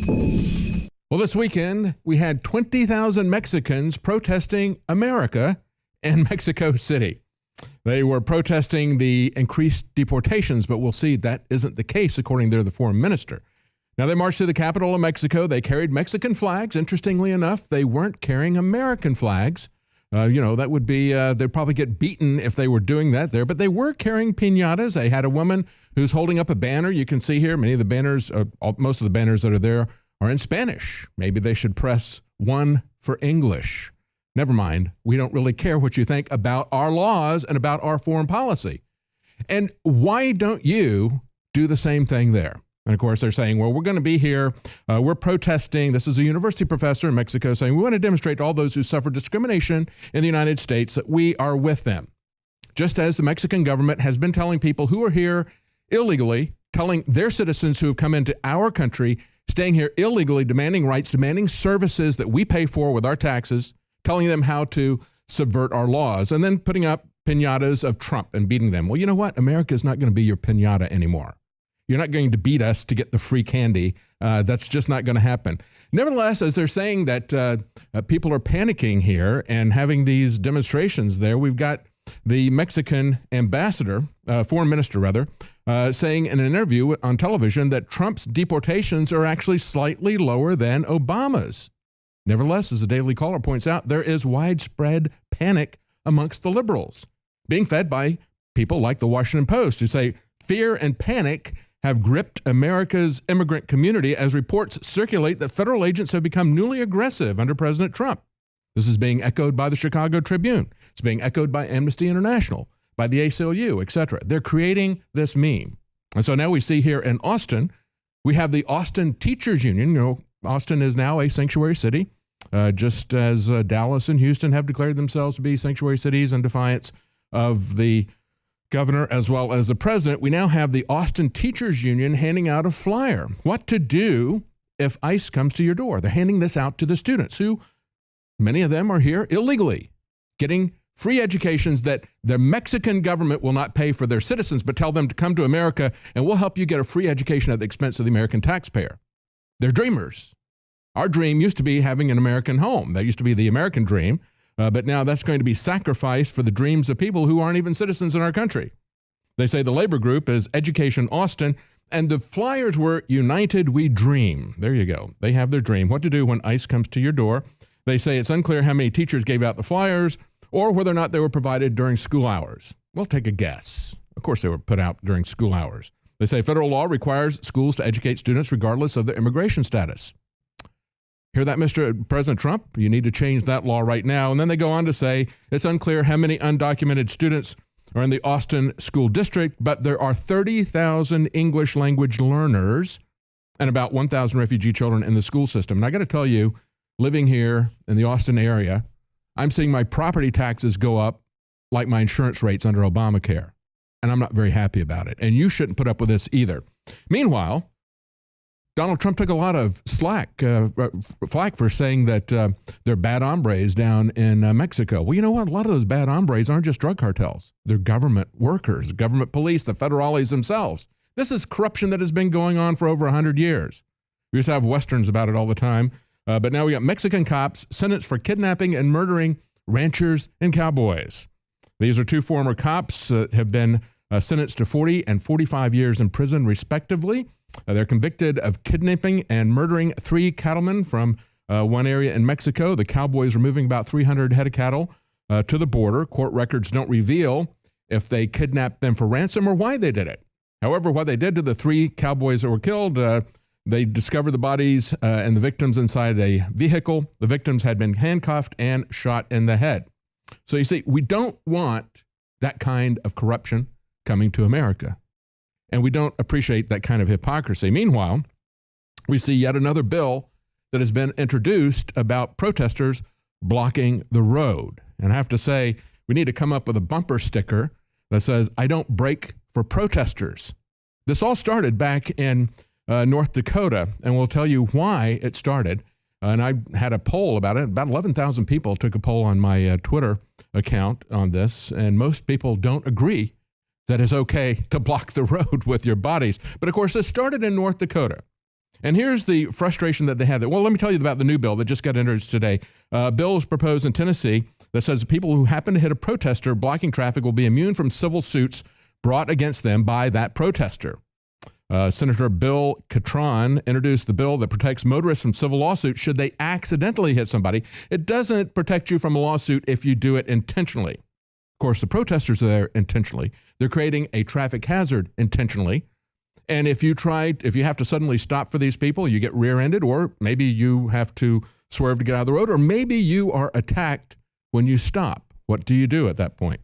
Well, this weekend, we had 20,000 Mexicans protesting America in Mexico City. They were protesting the increased deportations, but we'll see that isn't the case, according to the foreign minister. Now, they marched to the capital of Mexico. They carried Mexican flags. Interestingly enough, they weren't carrying American flags. That would be, they'd probably get beaten if they were doing that there, but they were carrying piñatas. They had a woman who's holding up a banner. You can see here, many of the banners, most of the banners that are there are in Spanish. Maybe they should press 1 for English. Never mind. We don't really care what you think about our laws and about our foreign policy. And why don't you do the same thing there? And of course, they're saying, well, we're going to be here. We're protesting. This is a university professor in Mexico saying, we want to demonstrate to all those who suffer discrimination in the United States that we are with them. Just as the Mexican government has been telling people who are here illegally, telling their citizens who have come into our country, staying here illegally, demanding rights, demanding services that we pay for with our taxes, telling them how to subvert our laws, and then putting up piñatas of Trump and beating them. Well, you know what? America is not going to be your piñata anymore. You're not going to beat us to get the free candy. That's just not going to happen. Nevertheless, as they're saying that people are panicking here and having these demonstrations there, we've got the Mexican ambassador, foreign minister rather, saying in an interview on television that Trump's deportations are actually slightly lower than Obama's. Nevertheless, as the Daily Caller points out, there is widespread panic amongst the liberals, being fed by people like the Washington Post, who say fear and panic have gripped America's immigrant community as reports circulate that federal agents have become newly aggressive under President Trump. This is being echoed by the Chicago Tribune. It's being echoed by Amnesty International, by the ACLU, etc. They're creating this meme. And so now we see here in Austin, we have the Austin Teachers Union. You know, Austin is now a sanctuary city, just as Dallas and Houston have declared themselves to be sanctuary cities in defiance of the governor as well as the president. We now have the Austin Teachers Union handing out a flyer. What to do if ICE comes to your door. They're handing this out to the students who, many of them are here illegally, getting free educations that the Mexican government will not pay for their citizens, but tell them to come to America and we'll help you get a free education at the expense of the American taxpayer. They're dreamers. Our dream used to be having an American home. That used to be the American dream. But now that's going to be sacrificed for the dreams of people who aren't even citizens in our country. They say the labor group is Education Austin, and the flyers were United We Dream. There you go. They have their dream. What to do when ICE comes to your door. They say it's unclear how many teachers gave out the flyers or whether or not they were provided during school hours. We'll take a guess. Of course they were put out during school hours. They say federal law requires schools to educate students regardless of their immigration status. Hear that, Mr. President Trump? You need to change that law right now. And then they go on to say it's unclear how many undocumented students are in the Austin School District, but there are 30,000 English language learners and about 1,000 refugee children in the school system. And I got to tell you, living here in the Austin area, I'm seeing my property taxes go up like my insurance rates under Obamacare. And I'm not very happy about it. And you shouldn't put up with this either. Meanwhile, Donald Trump took a lot of flack for saying that they're bad hombres down in Mexico. Well, you know what? A lot of those bad hombres aren't just drug cartels. They're government workers, government police, the federales themselves. This is corruption that has been going on for over 100 years. We used to have Westerns about it all the time. But now we got Mexican cops sentenced for kidnapping and murdering ranchers and cowboys. These are two former cops that have been sentenced to 40 and 45 years in prison, respectively. They're convicted of kidnapping and murdering 3 cattlemen from one area in Mexico. The cowboys are moving about 300 head of cattle to the border. Court records don't reveal if they kidnapped them for ransom or why they did it. However, what they did to the 3 cowboys that were killed, they discovered the bodies and the victims inside a vehicle. The victims had been handcuffed and shot in the head. So you see, we don't want that kind of corruption coming to America. And we don't appreciate that kind of hypocrisy. Meanwhile, we see yet another bill that has been introduced about protesters blocking the road. And I have to say, we need to come up with a bumper sticker that says, I don't break for protesters. This all started back in North Dakota, and we'll tell you why it started. And I had a poll about it. About 11,000 people took a poll on my Twitter account on this, and most people don't agree that it's okay to block the road with your bodies. But of course, this started in North Dakota. And here's the frustration that they had. Well, let me tell you about the new bill that just got introduced today. A bill is proposed in Tennessee that says people who happen to hit a protester blocking traffic will be immune from civil suits brought against them by that protester. Senator Bill Catron introduced the bill that protects motorists from civil lawsuits should they accidentally hit somebody. It doesn't protect you from a lawsuit if you do it intentionally. Of course, the protesters are there intentionally. They're creating a traffic hazard intentionally. And if you have to suddenly stop for these people, you get rear-ended, or maybe you have to swerve to get out of the road, or maybe you are attacked when you stop. What do you do at that point?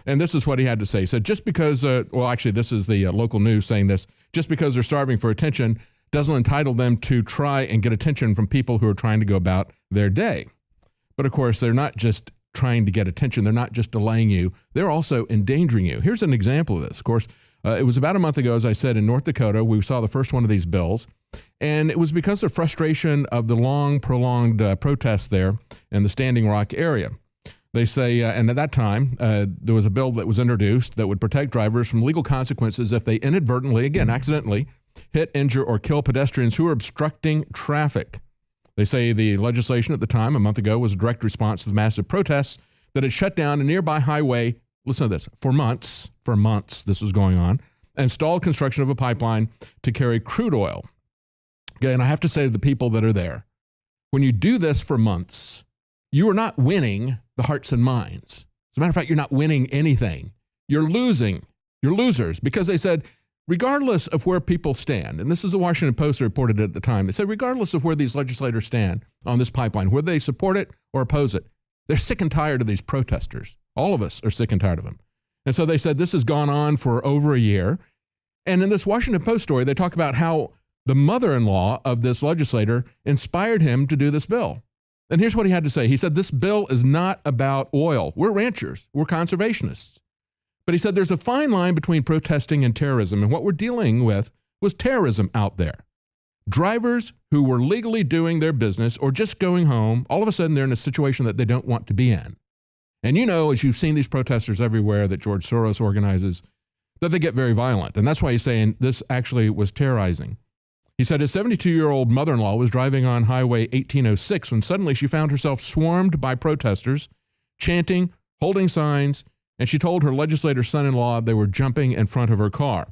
And this is what he had to say. He said, just because, this is the local news saying this, just because they're starving for attention doesn't entitle them to try and get attention from people who are trying to go about their day. But of course, they're not just trying to get attention. They're not just delaying you. They're also endangering you. Here's an example of this. Of course, it was about a month ago, as I said, in North Dakota, we saw the first one of these bills. And it was because of frustration of the long, prolonged protests there in the Standing Rock area. They say, and at that time, there was a bill that was introduced that would protect drivers from legal consequences if they inadvertently, again, accidentally, hit, injure, or kill pedestrians who are obstructing traffic. They say the legislation at the time, a month ago, was a direct response to the massive protests that had shut down a nearby highway, listen to this, for months this was going on, and stalled construction of a pipeline to carry crude oil. Okay, and I have to say to the people that are there, when you do this for months, you are not winning the hearts and minds. As a matter of fact, you're not winning anything. You're losing. You're losers, because they said, regardless of where people stand, and this is the Washington Post reported at the time, they said regardless of where these legislators stand on this pipeline, whether they support it or oppose it, they're sick and tired of these protesters. All of us are sick and tired of them. And so they said this has gone on for over a year. And in this Washington Post story, they talk about how the mother-in-law of this legislator inspired him to do this bill. And here's what he had to say. He said, this bill is not about oil. We're ranchers. We're conservationists. But he said there's a fine line between protesting and terrorism, and what we're dealing with was terrorism out there. Drivers who were legally doing their business or just going home, all of a sudden they're in a situation that they don't want to be in. And you know, as you've seen these protesters everywhere that George Soros organizes, that they get very violent. And that's why he's saying this actually was terrorizing. He said his 72-year-old mother-in-law was driving on Highway 1806 when suddenly she found herself swarmed by protesters, chanting, holding signs, and she told her legislator son-in-law they were jumping in front of her car.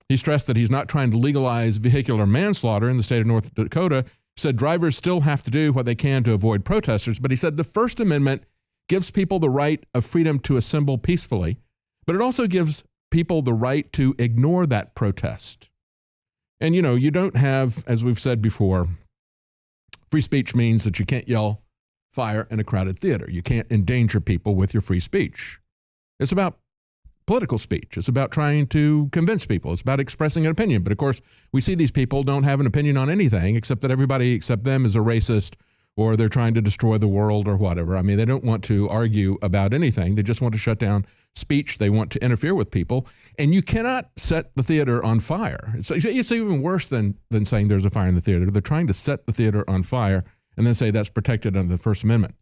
He stressed that he's not trying to legalize vehicular manslaughter in the state of North Dakota. He said drivers still have to do what they can to avoid protesters, but he said the First Amendment gives people the right of freedom to assemble peacefully, but it also gives people the right to ignore that protest. And, you know, you don't have, as we've said before, free speech means that you can't yell fire in a crowded theater. You can't endanger people with your free speech. It's about political speech. It's about trying to convince people. It's about expressing an opinion. But of course, we see these people don't have an opinion on anything except that everybody except them is a racist, or they're trying to destroy the world or whatever. I mean, they don't want to argue about anything. They just want to shut down speech. They want to interfere with people. And you cannot set the theater on fire. It's even worse than saying there's a fire in the theater. They're trying to set the theater on fire and then say that's protected under the First Amendment.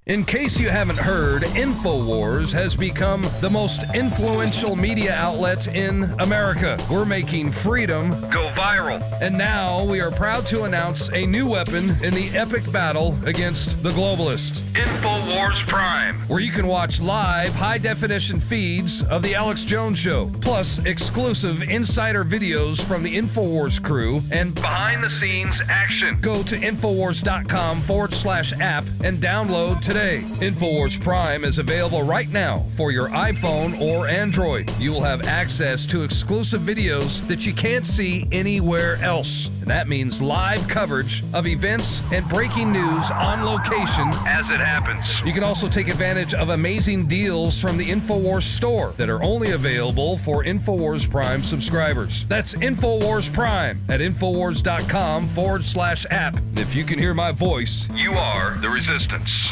In case you haven't heard, InfoWars has become the most influential media outlet in America. We're making freedom go viral. And now we are proud to announce a new weapon in the epic battle against the globalists. InfoWars Prime, where you can watch live high-definition feeds of The Alex Jones Show, plus exclusive insider videos from the InfoWars crew and behind-the-scenes action. Go to Infowars.com/app and download today. InfoWars Prime is available right now for your iPhone or Android. You will have access to exclusive videos that you can't see anywhere else. And that means live coverage of events and breaking news on location as it happens. You can also take advantage of amazing deals from the InfoWars store that are only available for InfoWars Prime subscribers. That's InfoWars Prime at Infowars.com/app. And if you can hear my voice, you are the resistance.